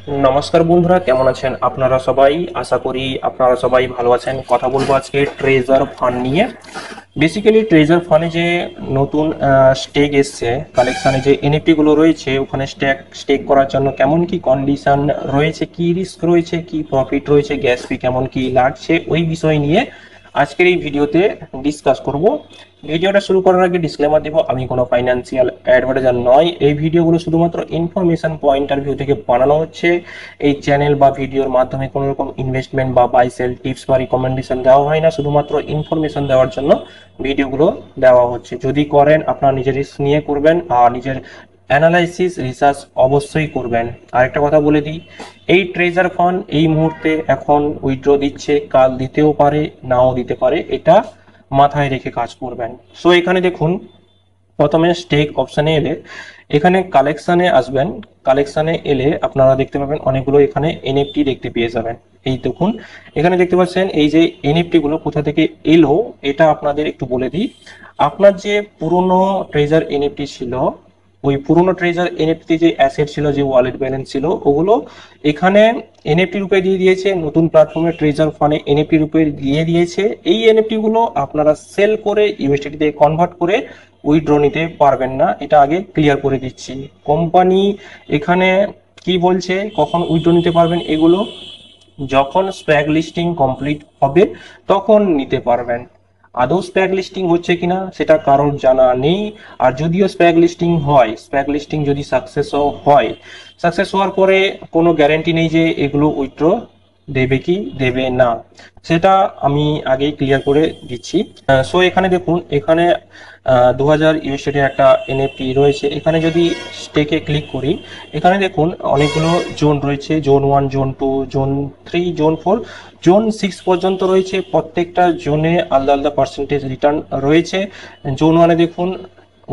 নমস্কার বন্ধুরা, কেমন আছেন আপনারা সবাই? আশা করি আপনারা সবাই ভালো আছেন। কথা বলবো আজকে ট্রেজার ফান্ড নিয়ে। বেসিক্যালি ট্রেজার ফান্ডে যে নতুন স্টেক এসছে, কালেকশানে যে এনএফটি গুলো রয়েছে ওখানে স্টেক করার জন্য কেমন কি কন্ডিশন রয়েছে, কি রিস্ক রয়েছে, কি প্রফিট রয়েছে, গ্যাস ফি কেমন কি লাগছে, ওই বিষয় নিয়ে আজকের এই ভিডিওতে ডিসকাস করব। ভিডিওটা শুরু করার আগে ডিসক্লেমার দেবো, আমি কোনো ফাইন্যান্সিয়াল অ্যাডভাইজার নয়। এই ভিডিওগুলো শুধুমাত্র ইনফরমেশন পয়েন্ট ভিউ থেকে বানানো হচ্ছে। এই চ্যানেল বা ভিডিওর মাধ্যমে কোনো রকম ইনভেস্টমেন্ট বা বাই সেল টিপস বা রিকমেন্ডেশন দেওয়া হয় না, শুধুমাত্র ইনফরমেশন দেওয়ার জন্য ভিডিওগুলো দেওয়া হচ্ছে। যদি করেন আপনারা নিজের রিস্ক নিয়ে করবেন আর নিজের অ্যানালাইসিস রিসার্চ অবশ্যই করবেন। আরেকটা কথা বলে দিই, এই ট্রেজার ফান্ড এই মুহূর্তে এখন উইথড্র দিচ্ছে, কাল দিতেও পারে নাও দিতে পারে, এটা মাথায় রেখে কাজ করবেন। সো এখানে দেখুন, প্রথমে স্টেক অপশানে এলে এখানে কালেকশানে আসবেন। কালেকশানে এলে আপনারা দেখতে পাবেন অনেকগুলো এখানে এনএফটি দেখতে পেয়ে যাবেন। এই দেখুন, এখানে দেখতে পাচ্ছেন এই যে এনএফটি গুলো কোথা থেকে এলো এটা আপনাদের একটু বলে দিই। আপনার যে পুরনো ট্রেজার এনএফটি ছিল, ওই পুরনো ট্রেজার এনএফটি যে অ্যাসেট ছিল, যে ওয়ালেট ব্যালেন্স ছিল, ওগুলো এখানে এনএফটি রূপে দিয়ে দিয়েছে। নতুন প্ল্যাটফর্মে ট্রেজার ফান্ডে এনএফটি রূপে দিয়ে দিয়েছে। এই এনএফটি গুলো আপনারা সেল করে ইউএসডিটি তে কনভার্ট করে উইথড্র নিতে পারবেন না, এটা আগে ক্লিয়ার করে দিচ্ছি। কোম্পানি এখানে কি বলছে কখন উইথড্র নিতে পারবেন, এগুলো যখন স্প্যাগ লিস্টিং কমপ্লিট হবে তখন নিতে পারবেন। আদৌ স্প্যাগ লিস্টিং হচ্ছে কিনা সেটা কারোর জানা নেই। আর যদিও স্প্যাগ লিস্টিং হয়, স্প্যাগ লিস্টিং যদি সাকসেসও হয়, সাকসেস হওয়ার পরে কোনো গ্যারেন্টি নেই যে এগুলো উইথড্র দেবে কি দেবে না, সেটা আমি আগেই ক্লিয়ার করে দিচ্ছি। সো এখানে দেখুন, এখানে 2000 ইউএসডি একটা এনএফটি রয়েছে। এখানে যদি স্টেকে ক্লিক করি, এখানে দেখুন অনেকগুলো জোন রয়েছে, zone 1, zone 2, zone 3, zone 4, zone 6 পর্যন্ত রয়েছে। প্রত্যেকটা জোনে আলাদা আলাদা পার্সেন্টেজ রিটার্ন রয়েছে। জোন 1-এ দেখুন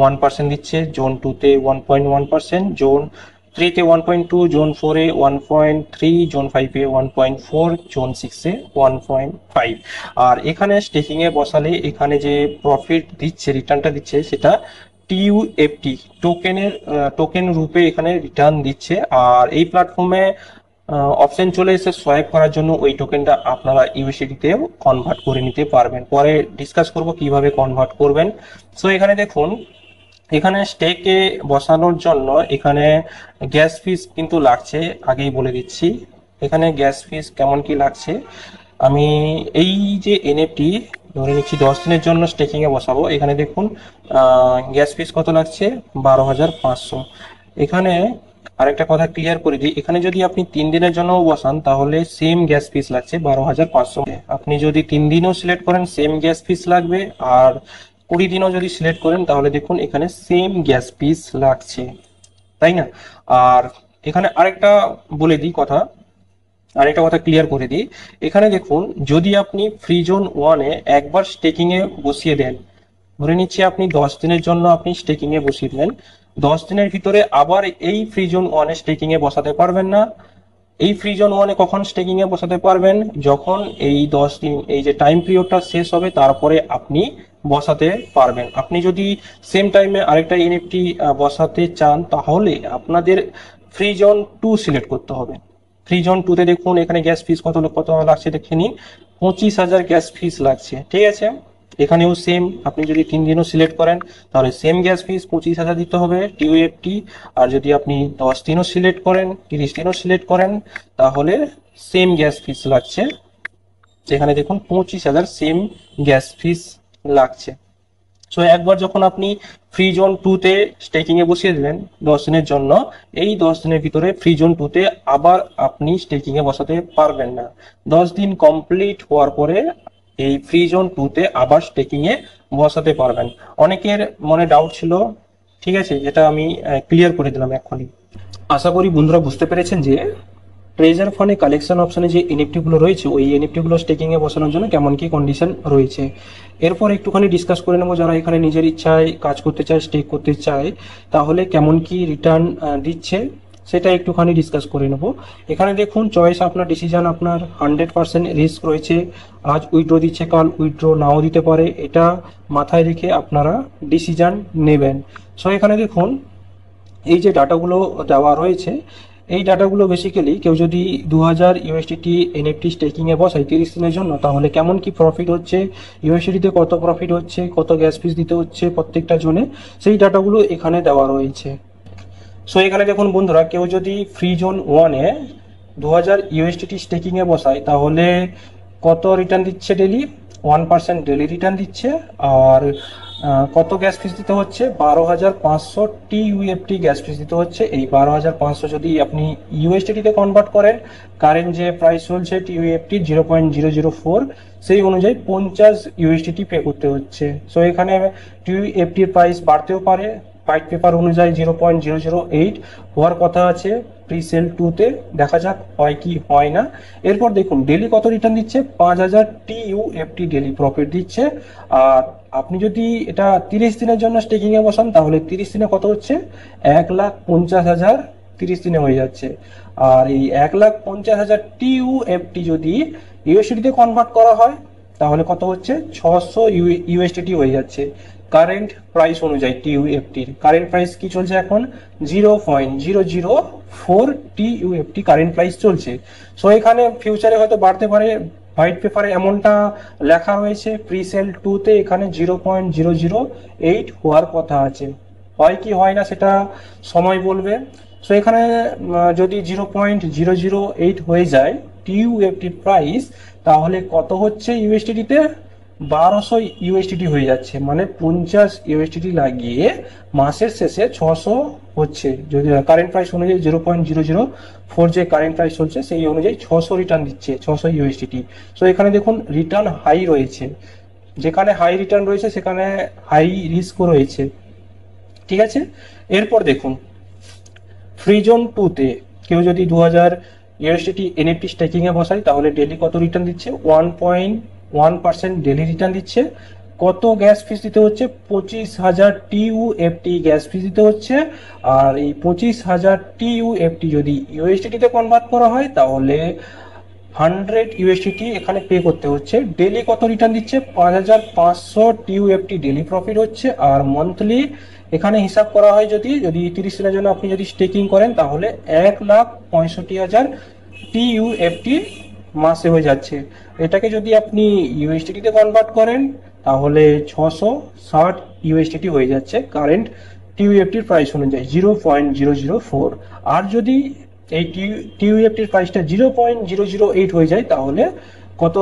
1% দিচ্ছে, জোন 2-তে 1.1%, জোন 3-তে 1.2, জোন 4-এ 1.3, জোন 5-এ 1.4, জোন 6-এ 1.5। আর এখানে স্টেকিং এ বসালে এখানে যে প্রফিট দিচ্ছে, রিটার্নটা দিচ্ছে, সেটা টিইউএফটি টোকেন রূপে এখানে রিটার্ন দিচ্ছে। আর এই প্ল্যাটফর্মে অপশন চলে এসে সোয়াইপ করার জন্য ওই টোকেনটা আপনারা ইউএসডিতেও কনভার্ট করে নিতে পারবেন। পরে ডিসকাস করব কিভাবে কনভার্ট করবেন। সো এখানে দেখুন, এখানে স্টেকে বসানোর জন্য এখানে গ্যাস ফিস কিন্তু লাগছে, আগেই বলে দিচ্ছি। এখানে গ্যাস ফিস কেমন কি লাগছে, আমি এই যে এনএফটি ধরে নিচ্ছি 10 দিনের জন্য স্টেকিং এ বসাবো। এখানে দেখুন গ্যাস ফিস কত লাগছে, 12,500। এখানে আরেকটা কথা ক্লিয়ার করে দিই, এখানে যদি আপনি 3 দিনের জন্য বসান তাহলে সেম গ্যাস ফিস লাগছে 12,500। আপনি যদি 3 দিনও সিলেক্ট করেন সেম গ্যাস ফিস লাগবে, আর 20 দিনও যদি সিলেক্ট করেন তাহলে দেখুন এখানে সেম গ্যাস ফিস লাগছে, তাই না? আর এখানে আরেকটা কথা ক্লিয়ার করে দিই। এখানে দেখুন, যদি আপনি ফ্রি জোন 1-এ একবার স্টেকিং এ বসিয়ে দেন, ধরে নিচ্ছি আপনি 10 দিনের জন্য আপনি স্টেকিং এ বসিয়ে দিলেন, 10 দিনের ভিতরে আবার এই ফ্রি জোন 1-এ স্টেকিং এ বসাতে পারবেন না। এই ফ্রি জোন 1-এ কখন স্টেকিং এ বসাতে পারবেন, যখন এই 10 দিন, এই যে টাইম পিরিয়ডটা শেষ হবে তারপরে আপনি বসাতে পারবেন। আপনি যদি সেম টাইমে আরেকটা এনএফটি বসাতে চান তাহলে আপনাদের ফ্রি জোন 2 সিলেক্ট করতে হবে। ফ্রি জোন 2-তে দেখুন এখানে গ্যাস ফিস কত কত লাগছে দেখে নিন, 25,000 গ্যাস ফিস লাগছে, ঠিক আছে? এখানেও সেম, আপনি যদি 3 দিনও সিলেক্ট করেন তাহলে সেম গ্যাস ফিস 25,000 দিতে হবে টিউএফটি। আর যদি আপনি 10 দিনও সিলেক্ট করেন, 30 দিনও সিলেক্ট করেন, তাহলে সেম গ্যাস ফিস লাগছে। এখানে দেখুন 25,000 সেম গ্যাস ফিস লাগছে। সো একবার যখন আপনি ফ্রি জোন 2-তে স্টেকিং এ বসিয়ে দিলেন 10 দিনের জন্য, এই 10 দিনের ভিতরে ফ্রি জোন 2-তে আবার আপনি স্টেকিং এ বসাতে পারবেন না। 10 দিন কমপ্লিট হওয়ার পরে এই ফ্রি জোন 2-তে আবার স্টেকিং এ বসাতে পারবেন। অনেকের মনে ডাউট ছিল, ঠিক আছে, এটা আমি ক্লিয়ার করে দিলাম এক্ষুনি। আশা করি বন্ধুরা বুঝতে পেরেছেন যে ট্রেজার ফান্ডে কালেকশন অপশনে যে এনএফটি গুলো রয়েছে, ওই এনএফটি গুলো স্টেকিং এ বসানোর জন্য কেমন কি কন্ডিশন রয়েছে। এরপর একটুখানি ডিসকাস করে নেবো, যারা এখানে নিজের ইচ্ছায় কাজ করতে চায়, স্টেক করতে চায়, তাহলে কেমন কি রিটার্ন দিচ্ছে সেটা একটুখানি ডিসকাস করে নেব। এখানে দেখুন, চয়েস আপনার, ডিসিশন আপনার, 100% রিস্ক রয়েছে। আজ উইথড্র দিচ্ছে, কাল উইথড্র নাও দিতে পারে, এটা মাথায় রেখে আপনারা ডিসিশন নেবেন। সো এখানে দেখুন এই যে ডাটাগুলো দেওয়া রয়েছে, এই ডাটাগুলো বেসিক্যালি কেউ যদি 2000 ইউএসডিটি এনএফটি স্টেকিংয়ে বসায় 30 দিনের জন্য, তাহলে কেমন কি প্রফিট হচ্ছে, ইউএসডিটিতে কত প্রফিট হচ্ছে, কত গ্যাস ফিস দিতে হচ্ছে প্রত্যেকটা জোনে, সেই ডাটাগুলো এখানে দেওয়া রয়েছে। সো এখানে দেখুন বন্ধুরা, কেউ যদি ফ্রি জোন 1-এ 2000 ইউএসডিটি স্টেকিংয়ে বসায় তাহলে কত রিটার্ন দিচ্ছে ডেলি, 1% ডেলি রিটার্ন দিচ্ছে। আর কত গ্যাস ফিস দিতে হচ্ছে, 12,500 টিইউএফটি গ্যাস ফিস দিতে হচ্ছে। এই 12,500 যদি আপনি ইউএসডিটিতে কনভার্ট করেন, কারেন্ট যে প্রাইস চলছে টিইউএফটি 0.004, সেই অনুযায়ী 50 ইউএসডিটি পে করতে হচ্ছে। সো এখানে টিইউএফটির প্রাইস বাড়তেও পারে, হোয়াইট পেপার অনুযায়ী 0.008 হওয়ার কথা আছে প্রিসেল 2-তে, দেখা যাক হয় কি হয় না। এরপর দেখুন ডেলি কত রিটার্ন দিচ্ছে, 5,000 টিইউএফটি ডেলি প্রফিট দিচ্ছে। আর আপনি যদি এটা 30 দিনের জন্য স্টেকিং এ বসান তাহলে 30 দিনে কত হচ্ছে, 1,50,000 30 দিনে হয়ে যাচ্ছে। আর এই 1,50,000 টিইউএফটি যদি ইউএসডিতে কনভার্ট করা হয় তাহলে কত হচ্ছে, 600 ইউএসডিটি হয়ে যাচ্ছে কারেন্ট প্রাইস অনুযায়ী। টিইউএফটির কারেন্ট প্রাইস কি চলছে এখন, 0.004 টিইউএফটি কারেন্ট প্রাইস চলছে। সো এখানে ফিউচারে হয়তো বাড়তে পারে, হোয়াইট পেপারে এমনটা লেখা রয়েছে প্রিসেল 2-তে এখানে 0.008 হওয়ার কথা আছে। হয় কি হয় না সেটা সময় বলবে। সো এখানে যদি 0.008 হয়ে যায় টিইউএফটির প্রাইস, তাহলে কত হচ্ছে ইউএসডিটিতে, 1200 ইউএসডিটি হয়ে যাচ্ছে। মানে 50 ইউএসডিটি লাগিয়ে মাসের শেষে 600 হচ্ছে। যদি কারেন্ট প্রাইস অনুযায়ী 0.004 যে কারেন্ট প্রাইস চলছে সেই অনুযায়ী 600 রিটার্ন দিচ্ছে, 600 ইউএসডিটি। সো এখানে দেখুন রিটার্ন হাই রয়েছে, যেখানে হাই রিটার্ন রয়েছে সেখানে হাই রিস্কও রয়েছে, ঠিক আছে। এরপর দেখুন ফ্রি জোন 2-তে কেউ যদি 2000 ইউএসডিটি এনএফটি স্টেকিং এ বসায় তাহলে ডেলি কত রিটার্ন দিচ্ছে, 1.1% ডেলি রিটার্ন দিচ্ছে। কত গ্যাস ফিস দিতে হচ্ছে, 25,000 টিইউএফটি গ্যাস ফিস দিতে হচ্ছে। আর এই 25,000 টিইউএফটি যদি ইউএসডিটিতে কনভার্ট করা হয় তাহলে 100 ইউএসডিটি এখানে পে করতে হচ্ছে। ডেলি কত রিটার্ন দিচ্ছে, 5,500 টিইউএফটি ডেলি প্রফিট হচ্ছে। আর মান্থলি এখানে হিসাব করা হয় যদি 30 দিনের জন্য আপনি যদি স্টেকিং করেন তাহলে 1,65,000 টিইউএফটি মাসে হয়ে যাচ্ছে। এটাকে যদি আপনি ইউএসডিটিতে কনভার্ট করেন তাহলে 660 ইউএসডিটি হয়ে যাচ্ছে কারেন্ট টিইউএফটির প্রাইস অনুযায়ী 0.004। আর যদি এই টিইউএফটির প্রাইসটা 0.008 হয়ে যায় তাহলে কত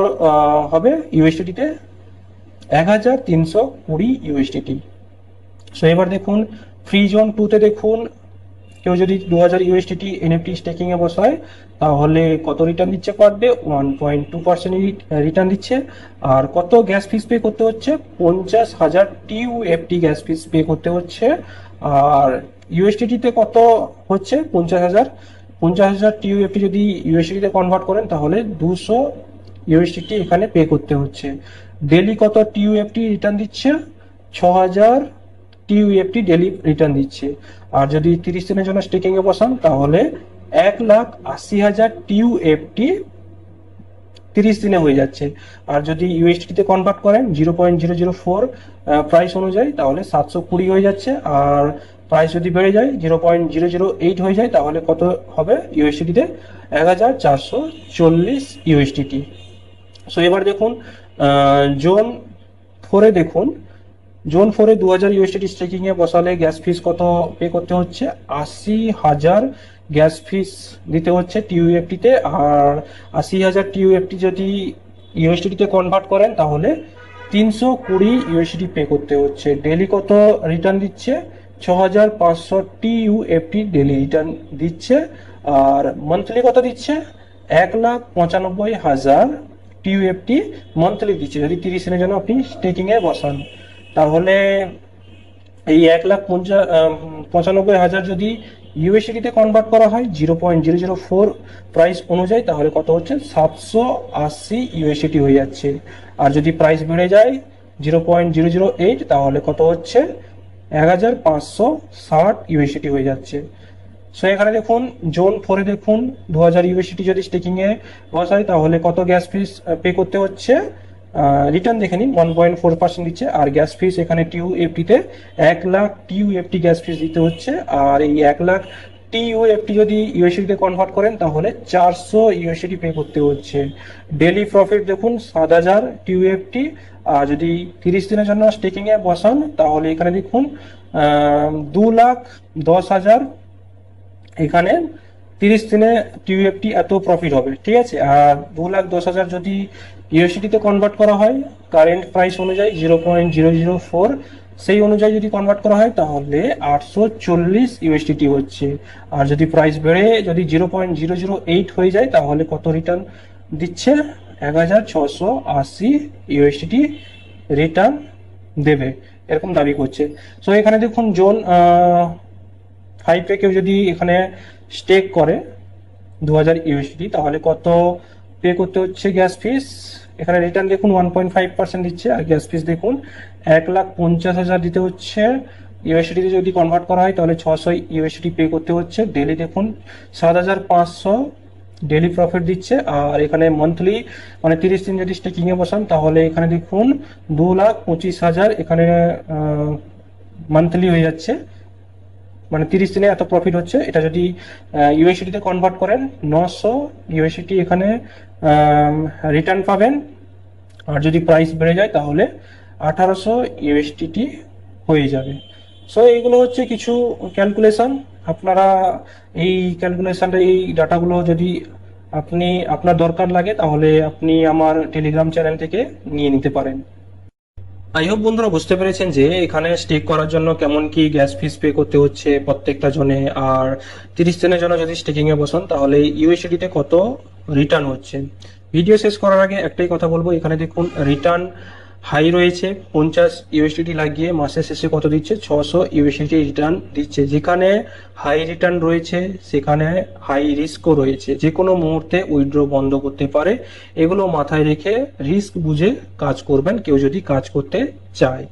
হবে ইউএসডিটিতে, 1,320 ইউএসডিটি। সো এবার দেখুন ফ্রি জোন 2-তে দেখুন কেউ যদি 2000 ইউএসডিটি এনএফটি স্টেকিং এ বসায় তাহলে কত রিটার্ন দিচ্ছে পার ডে, 1.2% রিটার্ন দিচ্ছে। আর কত গ্যাস ফিস পে করতে হচ্ছে, 50,000 টিইউএফটি গ্যাস ফিস পে করতে হচ্ছে। আর ইউএসডিটিতে কত হচ্ছে, 50,000 টিইউএফটি যদি ইউএসডিটিতে কনভার্ট করেন তাহলে 200 ইউএসডিটি এখানে পে করতে হচ্ছে। ডেলি কত টিইউএফটি রিটার্ন দিচ্ছে, 6,000 টিইউএফটি ডেলি রিটার্ন দিচ্ছে। আর যদি 30 দিনের জন্য স্টেকিং এ বসান তাহলে 1,80,000 টিইউএফটি 30 দিনে হয়ে যাচ্ছে। আর যদি ইউএসডিতে কনভার্ট করেন 0.004 প্রাইস অনুযায়ী তাহলে 720 হয়ে যাচ্ছে। আর প্রাইস যদি বেড়ে যায় 0.008 হয়ে যায় তাহলে কত হবে ইউএসডিতে, 1,440 ইউএসডিটি। সো এবার দেখুন জোন 4-এ দেখুন, জোন 4-এ 2000 ইউএসডিটি স্টেকিং এ বসালে গ্যাস ফিস কত পে করতে হচ্ছে, 80,000 গ্যাস ফিস দিতে হচ্ছে টিইউএফটিতে। আর 80,000 টিইউএফটি যদি ইউএসডিটিতে কনভার্ট করেন তাহলে 320 ইউএসডি পে করতে হচ্ছে। ডেলি কত রিটার্ন দিচ্ছে, 6,500 টিইউএফটি ডেলি রিটার্ন দিচ্ছে। আর মান্থলি কত দিচ্ছে, 1,95,000 টিইউএফটি মান্থলি দিচ্ছে যদি 30 দিনের জন্য আপনি স্টেকিং এ বসান। তাহলে এই 1,95,000 যদি ইউএসডিতে কনভার্ট করা হয় 0.004 প্রাইস অনুযায়ী তাহলে কত হচ্ছে, 780 ইউএসডি হয়ে যাচ্ছে। আর যদি প্রাইস বেড়ে যায় 0.008 তাহলে কত হচ্ছে, 1,560 ইউএসডি হয়ে যাচ্ছে। সো এখানে দেখুন জোন 4-এ দেখুন 2000 ইউএসডি যদি স্টেকিং এ বসায় তাহলে কত গ্যাস ফিস পে করতে হচ্ছে, রিটার্ন দেখে নিন 1.4% দিচ্ছে। আর গ্যাস ফিস এখানে টিইউএফটিতে 1,00,000 টিইউএফটি গ্যাস ফিস দিতে হচ্ছে। আর এই 1,00,000 টিইউএফটি যদি ইউএসডিতে কনভার্ট করেন তাহলে 400 ইউএসডি পে করতে হচ্ছে। ডেলি প্রফিট দেখুন 7,000 টিইউএফটি। আর যদি 30 দিনের জন্য স্টেকিং এ বসান তাহলে এখানে দেখুন 2,10,000 এখানে 30 দিনে টিইউএফটি এত প্রফিট হবে, ঠিক আছে। আর 2,10,000 যদি ইউএসডিতে কনভার্ট করা হয় কারেন্ট প্রাইস অনুযায়ী 0.004, সেই অনুযায়ী যদি কনভার্ট করা হয় তাহলে 840 ইউএসডিটি হচ্ছে। আর যদি প্রাইস বেড়ে যদি 0.008 হয়ে যায় তাহলে কত রিটার্ন দিচ্ছে? 1,680 ইউএসডিটি রিটার্ন দেবে, এরকম দাবি করছে। সো এখানে দেখুন জোন 5 কেউ যদি এখানে স্টেক করে 2,000 ইউএসডি তাহলে কত পে করতে হচ্ছে গ্যাস ফিস? এখানে রিটার্ন দেখুন 1.5% দিচ্ছে। আর গ্যাস ফিস দেখুন 1,50,000 দিতে হচ্ছে। ইউএসডি যদি কনভার্ট করা হয় তাহলে 600 ইউএসডি পে করতে হচ্ছে। ডেলি দেখুন 7,500 ডেলি প্রফিট দিচ্ছে। আর এখানে মান্থলি মানে 30 দিন যদি স্টেকিং এ বসান তাহলে এখানে দেখুন 2,25,000 এখানে মান্থলি হয়ে যাচ্ছে, মানে 30 দিনে এত প্রফিট হচ্ছে। এটা যদি ইউএসডিতে কনভার্ট করেন 900 ইউএসডি এখানে রিটার্ন পাবেন। আর যদি প্রাইস বেড়ে যায় তাহলে 1,800 ইউএসডিটি হয়ে যাবে। সো এইগুলো হচ্ছে কিছু ক্যালকুলেশন। আপনারা এই ক্যালকুলেশনটা এই ডাটাগুলো যদি আপনার দরকার লাগে তাহলে আপনি আমার টেলিগ্রাম চ্যানেল থেকে নিয়ে নিতে পারেন। আই হোপ বন্ধুরা বুঝতে পেরেছেন যে এখানে স্টেক করার জন্য কেমন কি গ্যাস ফিস পে করতে হচ্ছে প্রত্যেকটা জনে। আর 30 দিনের জন্য যদি স্টেকিং এ বসান তাহলে ইউএসডিতে কত রিটার্ন হচ্ছে। ভিডিও শেষ করার আগে একটাই কথা বলবো, এখানে দেখুন রিটার্ন হাই রয়েছে 50 ইউএসডিটি লাগিয়ে মাসের শেষে কত দিচ্ছে? 600 ইউএসডিটি রিটার্ন দিচ্ছে। যেখানে হাই রিটার্ন রয়েছে সেখানে হাই রিস্কও রয়েছে, যে কোনো মুহূর্তে উইথড্র বন্ধ করতে পারে। এগুলো মাথায় রেখে রিস্ক বুঝে কাজ করবেন কেউ যদি কাজ করতে চায়।